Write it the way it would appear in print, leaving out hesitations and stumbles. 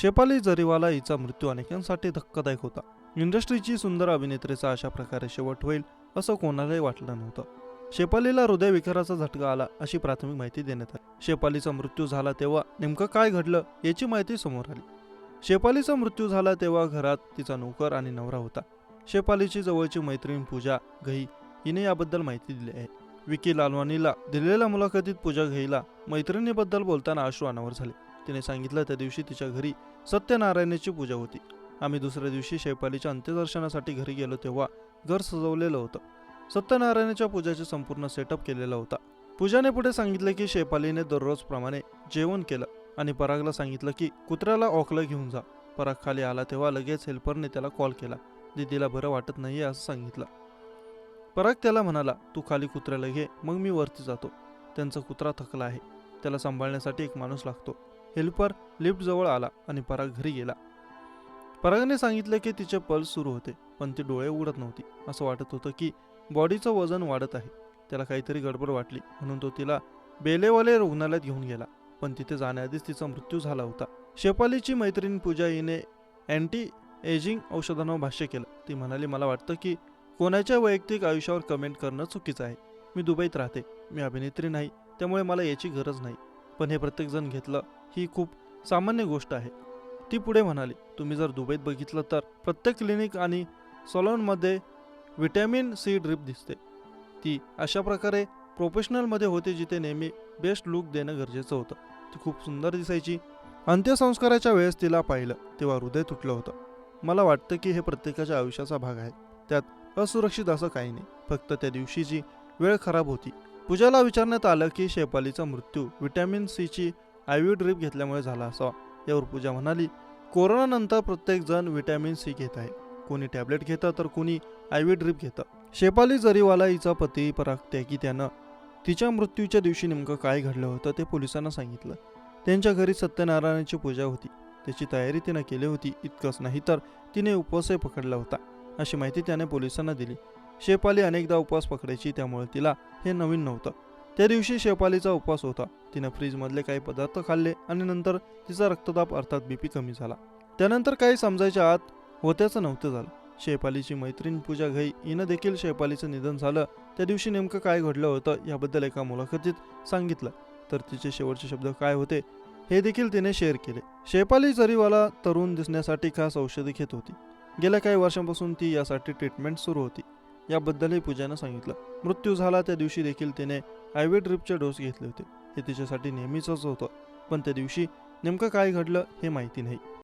शेफाली जरीवाला हिचा मृत्यू अनेकांसाठी धक्कादायक होता. इंडस्ट्रीची सुंदर अभिनेत्रीचा अशा प्रकारे शेवट होईल असं कोणालाही वाटलं नव्हतं. शेफालीला हृदयविकाराचा झटका आला अशी प्राथमिक माहिती देण्यात आली. शेफालीचा मृत्यू झाला तेव्हा नेमकं काय घडलं याची माहिती समोर आली. शेफालीचा मृत्यू झाला तेव्हा घरात तिचा नोकर आणि नवरा होता. शेफालीची जवळची मैत्रीण पूजा घई हिने याबद्दल माहिती दिली आहे. विकी लालवानीला दिलेल्या मुलाखतीत पूजा घईला मैत्रिणीबद्दल बोलताना अश्रू अनावर झाले. तिने सांगितलं, त्या दिवशी तिच्या घरी सत्यनारायणाची पूजा होती. आम्ही दुसऱ्या दिवशी शेफालीच्या अंत्यदर्शनासाठी घरी गेलो तेव्हा घर सजवलेलं होतं. सत्यनारायणाच्या पूजाचे संपूर्ण सेटअप केलेला होता. पूजाने पुढे सांगितले की शेफालीने दररोजप्रमाणे जेवण केलं आणि परागला सांगितलं की कुत्र्याला ऑकलं घेऊन जा. पराग खाली आला तेव्हा लगेच हेल्परने त्याला कॉल केला. दीदीला बरं वाटत नाहीये असं सांगितलं. पराग त्याला म्हणाला, तू खाली कुत्र्याला घे, मग मी वरती जातो. त्यांचा कुत्रा थकला आहे, त्याला सांभाळण्यासाठी एक माणूस लागतो. हेल्पर लिफ्ट जवळ आला आणि पराग घरी गेला. परागने सांगितले की तिचे पल्स सुरू होते पण ती डोळे उघडत नव्हती. असं वाटत होतं की बॉडीचं वजन वाढत आहे. त्याला काहीतरी गडबड वाटली म्हणून तो तिला बेलेवाले रुग्णालयात घेऊन गेला, पण तिथे जाण्याआधीच तिचा मृत्यू झाला होता. शेफालीची मैत्रीण पूजा हिने अँटी एजिंग औषधांवर भाष्य केलं. ती म्हणाली, मला वाटतं की कोणाच्या वैयक्तिक आयुष्यावर कमेंट करणं चुकीचं आहे. मी दुबईत राहते, मी अभिनेत्री नाही, त्यामुळे मला याची गरज नाही, पण हे प्रत्येकजण घेतलं ही खूप सामान्य गोष्ट आहे. ती पुढे म्हणाली, तुम्ही जर दुबईत बघितलं तर प्रत्येक क्लिनिक आणि सलॉनमध्ये व्हिटॅमिन सी ड्रिप दिसते. ती अशा प्रकारे प्रोफेशनलमध्ये होती जिथे नेहमी बेस्ट लुक देणं गरजेचं होतं. ती खूप सुंदर दिसायची. अंत्यसंस्काराच्या वेळेस तिला पाहिलं तेव्हा हृदय तुटलं होतं. मला वाटतं की हे प्रत्येकाच्या आयुष्याचा भाग आहे. त्यात असुरक्षित असं काही नाही, फक्त त्या दिवशीची वेळ खराब होती. पूजाला विचारण्यात आलं की शेफालीचा मृत्यू व्हिटॅमिन सीची आयव्ही ड्रिप घेतल्यामुळे झाला असावा. यावर पूजा म्हणाली, कोरोनानंतर प्रत्येक जण व्हिटॅमिन सी घेत आहे. कोणी टॅबलेट घेतं तर कोणी आयव्ही ड्रिप घेतं. शेफाली जरीवाला हिचा पती पराग त्यागी त्यानं तिच्या मृत्यूच्या दिवशी नेमकं काय घडलं होतं ते पोलिसांना सांगितलं. त्यांच्या घरी सत्यनारायणाची पूजा होती. त्याची तयारी तिनं केली होती. इतकंच नाही तर तिने उपवासही पकडला होता अशी माहिती त्याने पोलिसांना दिली. शेफाली अनेकदा उपवास पकडायची, त्यामुळे तिला हे नवीन नव्हतं. त्या दिवशी शेफालीचा उपवास होता. तिनं फ्रीजमधले काही पदार्थ खाल्ले आणि नंतर तिचा रक्तदाब अर्थात बीपी कमी झाला. त्यानंतर काही समजायच्या आत होत्याचं नव्हतं झालं. शेफालीची मैत्रीण पूजा घई हिनं देखील शेफालीचं निधन झालं त्या दिवशी नेमकं काय घडलं होतं याबद्दल एका मुलाखतीत सांगितलं. तर तिचे शेवटचे शब्द काय होते हे देखील तिने शेअर केले. शेफाली जरीवाला तरुण दिसण्यासाठी खास औषधे घेत होती. गेल्या काही वर्षांपासून ती यासाठी ट्रीटमेंट सुरू होती. याबद्दलही पूजानं सांगितलं. मृत्यू झाला त्या दिवशी देखील तिने आयव्ही ड्रिपचे डोस घेतले होते. हे तिच्यासाठी नेहमीच होतं, पण त्या दिवशी नेमकं काय घडलं हे माहिती नाही.